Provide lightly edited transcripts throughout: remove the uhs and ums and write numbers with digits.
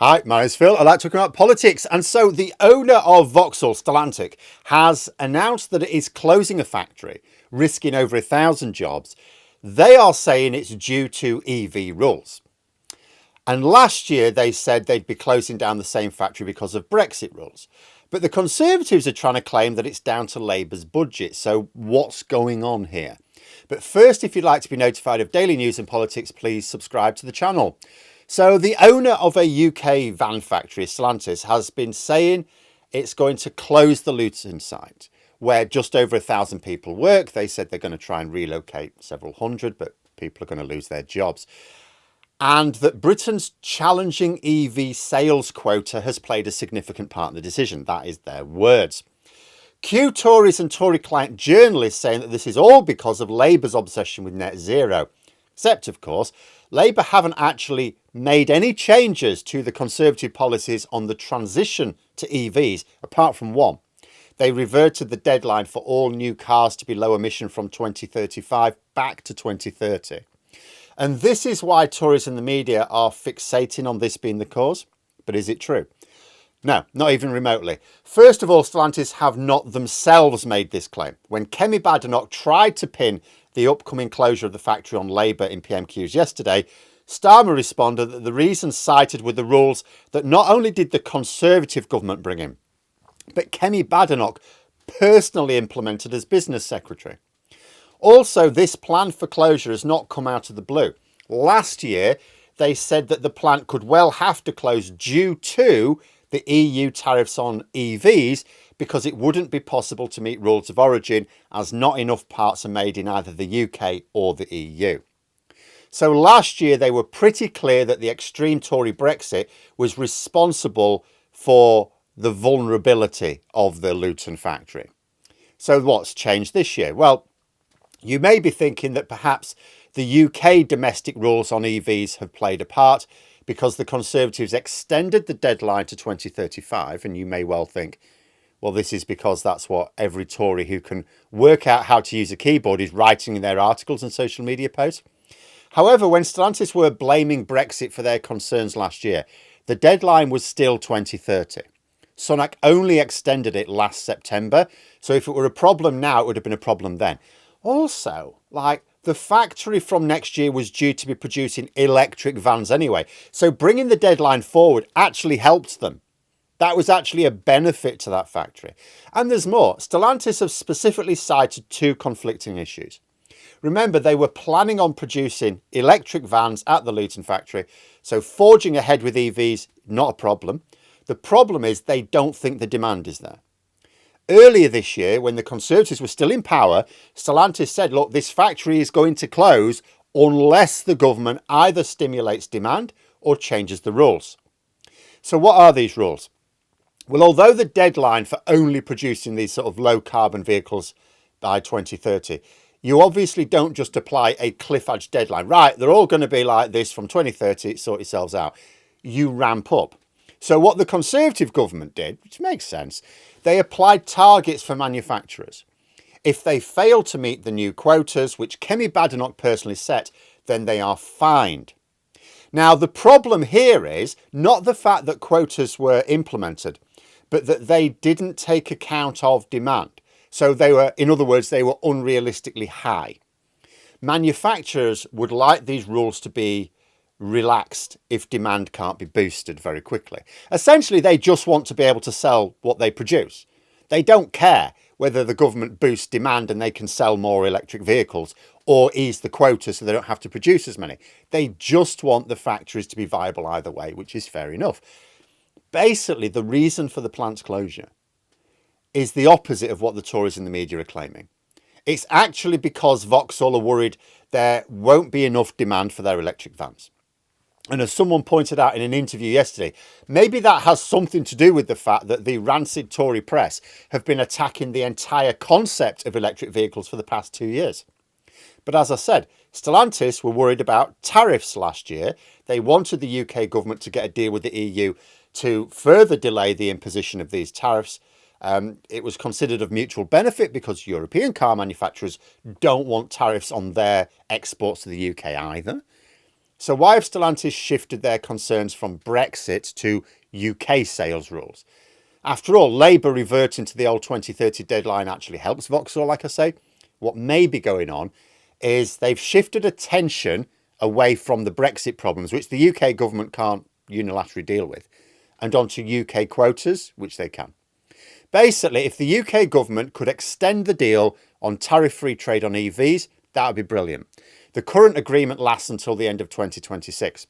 Hi, my name's Phil. I like talking about politics. And so the owner of Vauxhall, Stellantis, has announced that it is closing a factory, risking over 1,000 jobs. They are saying it's due to EV rules. And last year they said they'd be closing down the same factory because of Brexit rules. But the Conservatives are trying to claim that it's down to Labour's budget. So what's going on here? But first, if you'd like to be notified of daily news and politics, please subscribe to the channel. So the owner of a UK van factory, Stellantis, has been saying it's going to close the Luton site, where just over 1,000 people work. They said they're going to try and relocate several hundred, but people are going to lose their jobs. And that Britain's challenging EV sales quota has played a significant part in the decision. That is their words. Cue Tories and Tory client journalists saying that this is all because of Labour's obsession with net zero. Except, of course, Labour haven't actually made any changes to the Conservative policies on the transition to EVs, apart from one. They reverted the deadline for all new cars to be low emission from 2035 back to 2030. And this is why Tories and the media are fixating on this being the cause. But is it true? No, not even remotely. First of all, Stellantis have not themselves made this claim. When Kemi Badenoch tried to pin the upcoming closure of the factory on Labour in PMQs yesterday, Starmer responded that the reasons cited were the rules that not only did the Conservative government bring in, but Kemi Badenoch personally implemented as business secretary. Also, this plan for closure has not come out of the blue. Last year, they said that the plant could well have to close due to the EU tariffs on EVs because it wouldn't be possible to meet rules of origin as not enough parts are made in either the UK or the EU. So last year they were pretty clear that the extreme Tory Brexit was responsible for the vulnerability of the Luton factory. So what's changed this year? Well, you may be thinking that perhaps the UK domestic rules on EVs have played a part because the Conservatives extended the deadline to 2035, and you may well think, well, this is because that's what every Tory who can work out how to use a keyboard is writing in their articles and social media posts. However, when Stellantis were blaming Brexit for their concerns last year, the deadline was still 2030. Sunak only extended it last September, so if it were a problem now, it would have been a problem then. Also, the factory from next year was due to be producing electric vans anyway. So bringing the deadline forward actually helped them. That was actually a benefit to that factory. And there's more. Stellantis have specifically cited two conflicting issues. Remember, they were planning on producing electric vans at the Luton factory. So forging ahead with EVs, not a problem. The problem is they don't think the demand is there. Earlier this year, when the Conservatives were still in power, Stellantis said, look, this factory is going to close unless the government either stimulates demand or changes the rules. So what are these rules? Well, although the deadline for only producing these sort of low carbon vehicles by 2030, you obviously don't just apply a cliff edge deadline. Right, they're all going to be like this from 2030, sort yourselves out. You ramp up. So what the Conservative government did, which makes sense, they applied targets for manufacturers. If they fail to meet the new quotas, which Kemi Badenoch personally set, then they are fined. Now, the problem here is not the fact that quotas were implemented, but that they didn't take account of demand. So they were, in other words, they were unrealistically high. Manufacturers would like these rules to be relaxed if demand can't be boosted very quickly. Essentially, they just want to be able to sell what they produce. They don't care whether the government boosts demand and they can sell more electric vehicles or ease the quota so they don't have to produce as many. They just want the factories to be viable either way, which is fair enough. Basically, the reason for the plant's closure is the opposite of what the Tories and the media are claiming. It's actually because Vauxhall are worried there won't be enough demand for their electric vans. And as someone pointed out in an interview yesterday, maybe that has something to do with the fact that the rancid Tory press have been attacking the entire concept of electric vehicles for the past 2 years. But as I said, Stellantis were worried about tariffs last year. They wanted the UK government to get a deal with the EU to further delay the imposition of these tariffs. It was considered of mutual benefit because European car manufacturers don't want tariffs on their exports to the UK either. So why have Stellantis shifted their concerns from Brexit to UK sales rules? After all, Labour reverting to the old 2030 deadline actually helps Vauxhall, like I say. What may be going on is they've shifted attention away from the Brexit problems, which the UK government can't unilaterally deal with, and onto UK quotas, which they can. Basically, if the UK government could extend the deal on tariff-free trade on EVs, that would be brilliant. The current agreement lasts until the end of 2026,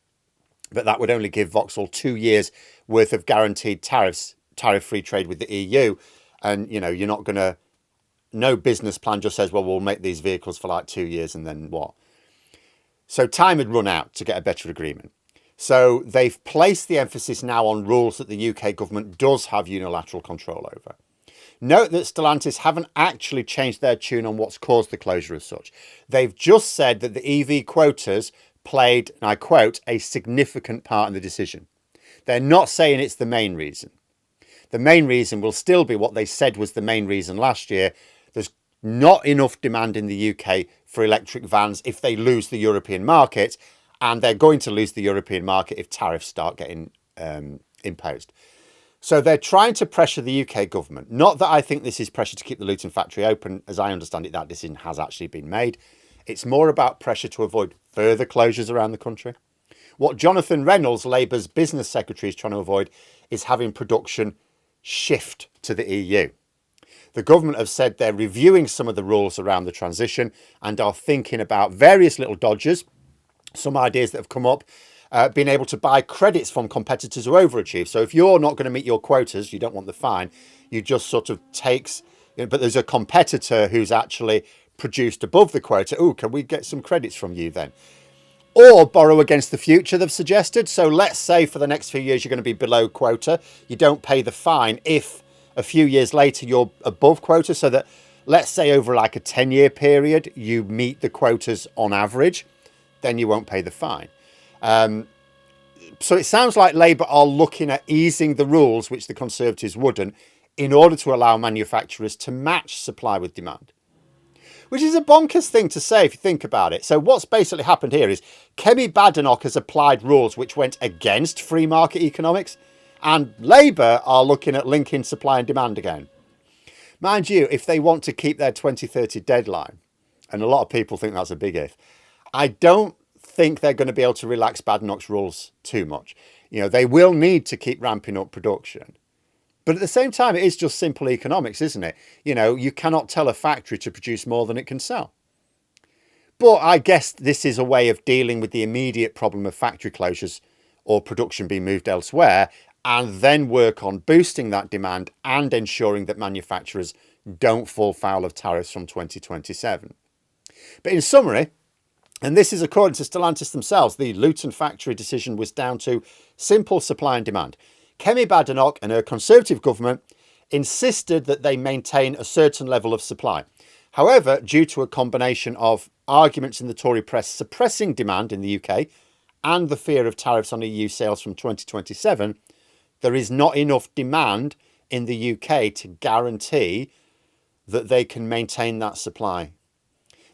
but that would only give Vauxhall 2 years worth of guaranteed tariff-free trade with the EU. And, you know, you're not going to, no business plan just says, well, we'll make these vehicles for like 2 years and then what? So time had run out to get a better agreement. So they've placed the emphasis now on rules that the UK government does have unilateral control over. Note that Stellantis haven't actually changed their tune on what's caused the closure as such. They've just said that the EV quotas played, and I quote, a significant part in the decision. They're not saying it's the main reason. The main reason will still be what they said was the main reason last year. There's not enough demand in the UK for electric vans if they lose the European market, and they're going to lose the European market if tariffs start getting imposed. So they're trying to pressure the UK government. Not that I think this is pressure to keep the Luton factory open. As I understand it, that decision has actually been made. It's more about pressure to avoid further closures around the country. What Jonathan Reynolds, Labour's business secretary, is trying to avoid is having production shift to the EU. The government have said they're reviewing some of the rules around the transition and are thinking about various little dodges, some ideas that have come up, being able to buy credits from competitors who overachieve. So if you're not going to meet your quotas, you don't want the fine, you just sort of takes, but there's a competitor who's actually produced above the quota. Oh, can we get some credits from you then? Or borrow against the future, they've suggested. So let's say for the next few years, you're going to be below quota. You don't pay the fine if a few years later you're above quota, so that let's say over like a 10-year period, you meet the quotas on average, then you won't pay the fine. So it sounds like Labour are looking at easing the rules, which the Conservatives wouldn't, in order to allow manufacturers to match supply with demand. Which is a bonkers thing to say if you think about it. So what's basically happened here is Kemi Badenoch has applied rules which went against free market economics, and Labour are looking at linking supply and demand again. Mind you, if they want to keep their 2030 deadline, and a lot of people think that's a big if, I don't think they're going to be able to relax Badenoch's rules too much. You know, they will need to keep ramping up production. But at the same time, it is just simple economics, isn't it? You know, you cannot tell a factory to produce more than it can sell. But I guess this is a way of dealing with the immediate problem of factory closures or production being moved elsewhere, and then work on boosting that demand and ensuring that manufacturers don't fall foul of tariffs from 2027. But in summary, and this is according to Stellantis themselves, the Luton factory decision was down to simple supply and demand. Kemi Badenoch and her Conservative government insisted that they maintain a certain level of supply. However, due to a combination of arguments in the Tory press suppressing demand in the UK and the fear of tariffs on EU sales from 2027, there is not enough demand in the UK to guarantee that they can maintain that supply.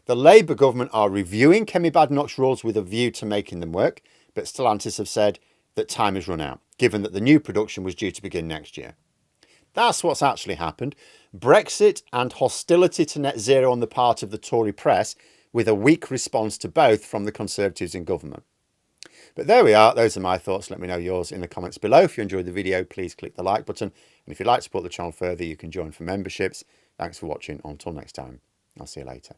The Labour government are reviewing Kemi Badenoch's rules with a view to making them work, but Stellantis have said that time has run out, given that the new production was due to begin next year. That's what's actually happened. Brexit and hostility to net zero on the part of the Tory press, with a weak response to both from the Conservatives in government. But there we are. Those are my thoughts. Let me know yours in the comments below. If you enjoyed the video, please click the like button. And if you'd like to support the channel further, you can join for memberships. Thanks for watching. Until next time, I'll see you later.